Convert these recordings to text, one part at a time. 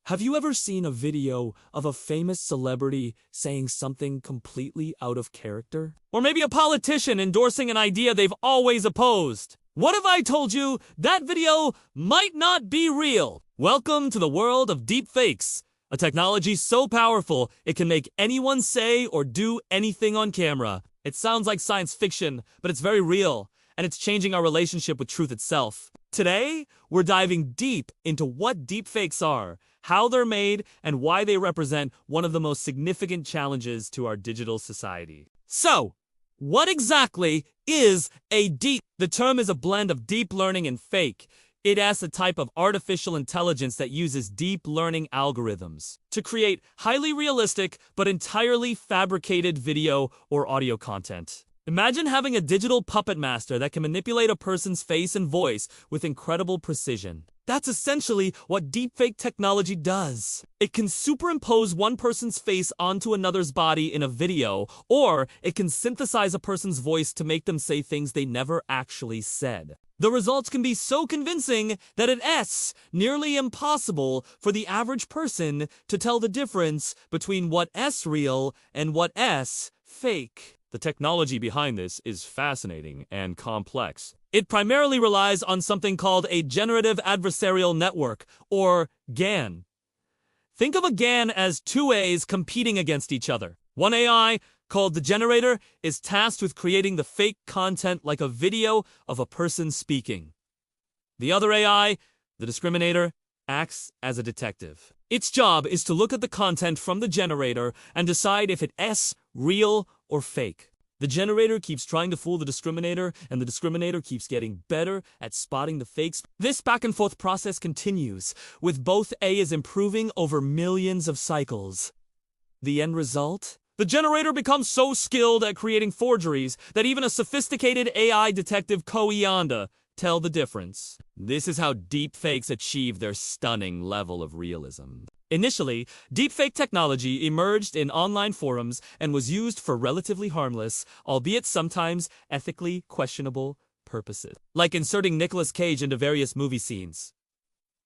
Have you ever seen a video of a famous celebrity saying something completely out of character? Or maybe a politician endorsing an idea they've always opposed? What if I told you that video might not be real? Welcome to the world of deepfakes, a technology so powerful it can make anyone say or do anything on camera. It sounds like science fiction, but it's very real, and it's changing our relationship with truth itself. Today, we're diving deep into what deepfakes are, how they're made, and why they represent one of the most significant challenges to our digital society. So, what exactly is a deep? The term is a blend of deep learning and fake. It is a type of artificial intelligence that uses deep learning algorithms to create highly realistic but entirely fabricated video or audio content. Imagine having a digital puppet master that can manipulate a person's face and voice with incredible precision. That's essentially what deepfake technology does. It can superimpose one person's face onto another's body in a video, or it can synthesize a person's voice to make them say things they never actually said. The results can be so convincing that it's nearly impossible for the average person to tell the difference between what's real and what's fake. The technology behind this is fascinating and complex. It primarily relies on something called a generative adversarial network, or GAN. Think of a GAN as two A's competing against each other. One AI, called the generator, is tasked with creating the fake content like a video of a person speaking. The other AI, the discriminator, acts as a detective. Its job is to look at the content from the generator and decide if it's real or fake. The generator keeps trying to fool the discriminator, and the discriminator keeps getting better at spotting the fakes. This back-and-forth process continues, with both AIs improving over millions of cycles. The end result? The generator becomes so skilled at creating forgeries that even a sophisticated AI detective can't tell the difference. This is how deepfakes achieve their stunning level of realism. Initially, deepfake technology emerged in online forums and was used for relatively harmless, albeit sometimes ethically questionable, purposes, like inserting Nicolas Cage into various movie scenes.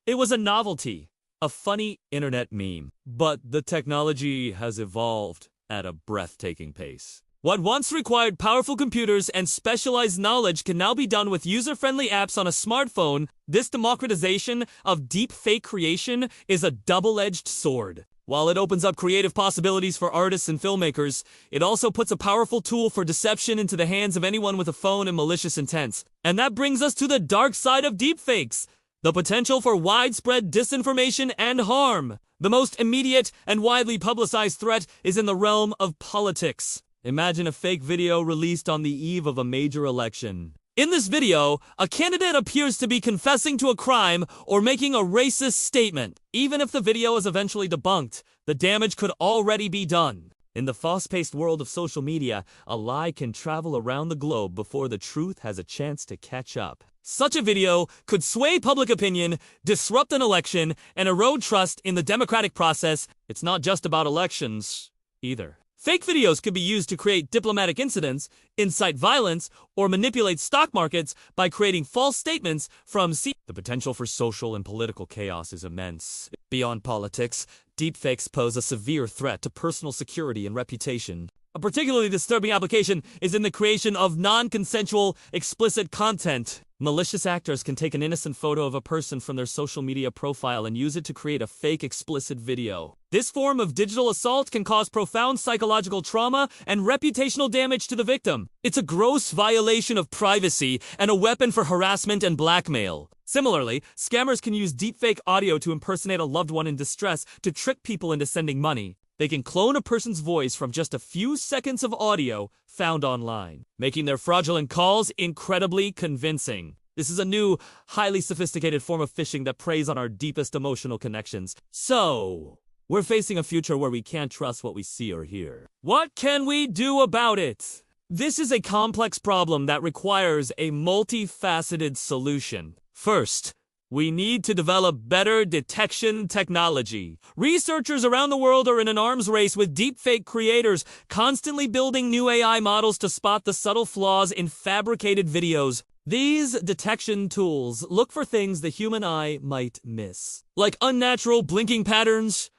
It was a novelty, a funny internet meme. But the technology has evolved at a breathtaking pace. What once required powerful computers and specialized knowledge can now be done with user-friendly apps on a smartphone. This democratization of deepfake creation is a double-edged sword. While it opens up creative possibilities for artists and filmmakers, it also puts a powerful tool for deception into the hands of anyone with a phone and malicious intents. And that brings us to the dark side of deepfakes: the potential for widespread disinformation and harm. The most immediate and widely publicized threat is in the realm of politics. Imagine a fake video released on the eve of a major election. In this video, a candidate appears to be confessing to a crime or making a racist statement. Even if the video is eventually debunked, the damage could already be done. In the fast-paced world of social media, a lie can travel around the globe before the truth has a chance to catch up. Such a video could sway public opinion, disrupt an election, and erode trust in the democratic process. It's not just about elections, either. Fake videos could be used to create diplomatic incidents, incite violence, or manipulate stock markets by creating false statements from The potential for social and political chaos is immense. Beyond politics, deepfakes pose a severe threat to personal security and reputation. A particularly disturbing application is in the creation of non-consensual, explicit content. Malicious actors can take an innocent photo of a person from their social media profile and use it to create a fake explicit video. This form of digital assault can cause profound psychological trauma and reputational damage to the victim. It's a gross violation of privacy and a weapon for harassment and blackmail. Similarly, scammers can use deepfake audio to impersonate a loved one in distress to trick people into sending money. They can clone a person's voice from just a few seconds of audio found online, making their fraudulent calls incredibly convincing. This is a new, highly sophisticated form of phishing that preys on our deepest emotional connections. So, we're facing a future where we can't trust what we see or hear. What can we do about it? This is a complex problem that requires a multifaceted solution. First, we need to develop better detection technology. Researchers around the world are in an arms race with deepfake creators, constantly building new AI models to spot the subtle flaws in fabricated videos. These detection tools look for things the human eye might miss, like unnatural blinking patterns,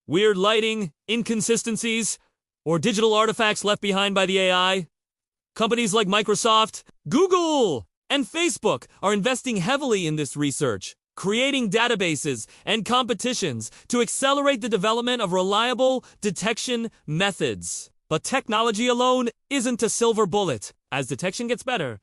weird lighting, inconsistencies, or digital artifacts left behind by the AI. Companies like Microsoft, Google, and Facebook are investing heavily in this research, creating databases and competitions to accelerate the development of reliable detection methods. But technology alone isn't a silver bullet. As detection gets better,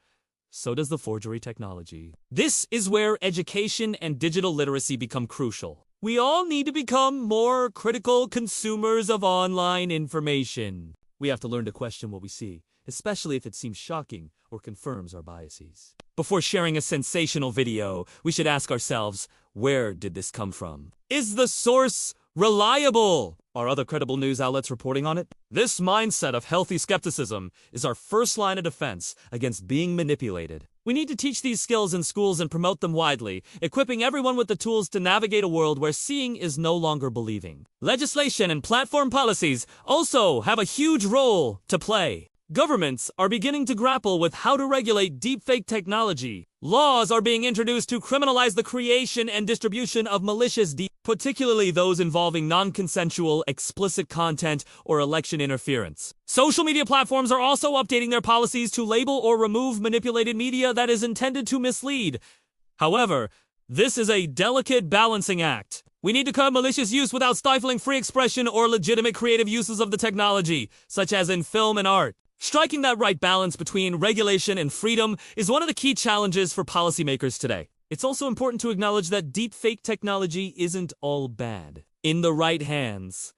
so does the forgery technology. This is where education and digital literacy become crucial. We all need to become more critical consumers of online information. We have to learn to question what we see, especially if it seems shocking or confirms our biases. Before sharing a sensational video, we should ask ourselves, where did this come from? Is the source reliable? Are other credible news outlets reporting on it? This mindset of healthy skepticism is our first line of defense against being manipulated. We need to teach these skills in schools and promote them widely, equipping everyone with the tools to navigate a world where seeing is no longer believing. Legislation and platform policies also have a huge role to play. Governments are beginning to grapple with how to regulate deepfake technology. Laws are being introduced to criminalize the creation and distribution of malicious particularly those involving non-consensual, explicit content or election interference. Social media platforms are also updating their policies to label or remove manipulated media that is intended to mislead. However, this is a delicate balancing act. We need to curb malicious use without stifling free expression or legitimate creative uses of the technology, such as in film and art. Striking that right balance between regulation and freedom is one of the key challenges for policymakers today. It's also important to acknowledge that deepfake technology isn't all bad. In the right hands,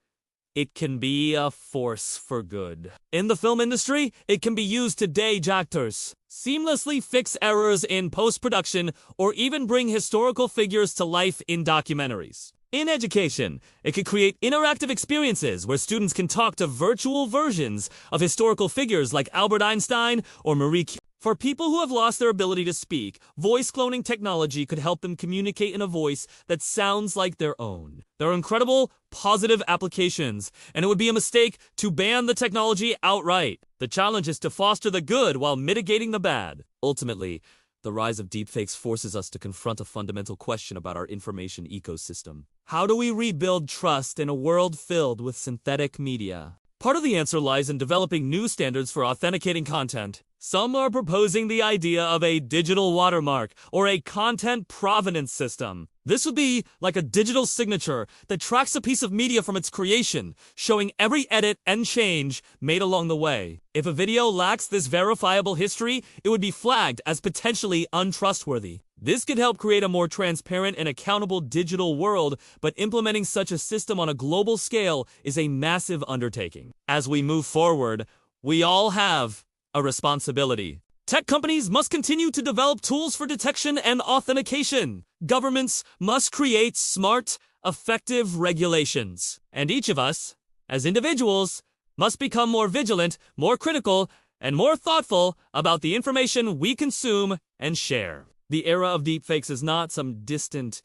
it can be a force for good. In the film industry, it can be used to de-age actors, seamlessly fix errors in post-production, or even bring historical figures to life in documentaries. In education, it could create interactive experiences where students can talk to virtual versions of historical figures like Albert Einstein or Marie Curie. For people who have lost their ability to speak, voice cloning technology could help them communicate in a voice that sounds like their own. There are incredible positive applications, and it would be a mistake to ban the technology outright. The challenge is to foster the good while mitigating the bad. Ultimately, the rise of deepfakes forces us to confront a fundamental question about our information ecosystem. How do we rebuild trust in a world filled with synthetic media? Part of the answer lies in developing new standards for authenticating content. Some are proposing the idea of a digital watermark or a content provenance system. This would be like a digital signature that tracks a piece of media from its creation, showing every edit and change made along the way. If a video lacks this verifiable history, it would be flagged as potentially untrustworthy. This could help create a more transparent and accountable digital world, but implementing such a system on a global scale is a massive undertaking. As we move forward, we all have a responsibility. Tech companies must continue to develop tools for detection and authentication. Governments must create smart, effective regulations. And each of us, as individuals, must become more vigilant, more critical, and more thoughtful about the information we consume and share. The era of deepfakes is not some distant,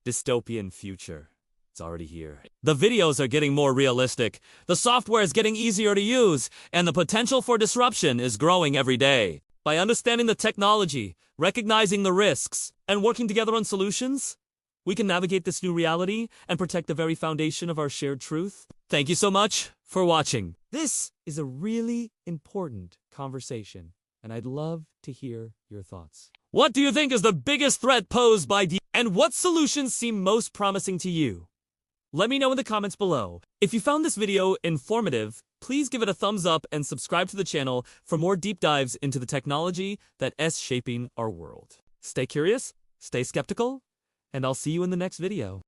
dystopian future. It's already here. The videos are getting more realistic, the software is getting easier to use, and the potential for disruption is growing every day. By understanding the technology, recognizing the risks, and working together on solutions, we can navigate this new reality and protect the very foundation of our shared truth. Thank you so much for watching. This is a really important conversation, and I'd love to hear your thoughts. What do you think is the biggest threat posed by and what solutions seem most promising to you? Let me know in the comments below. If you found this video informative, please give it a thumbs up and subscribe to the channel for more deep dives into the technology that is shaping our world. Stay curious, stay skeptical, and I'll see you in the next video.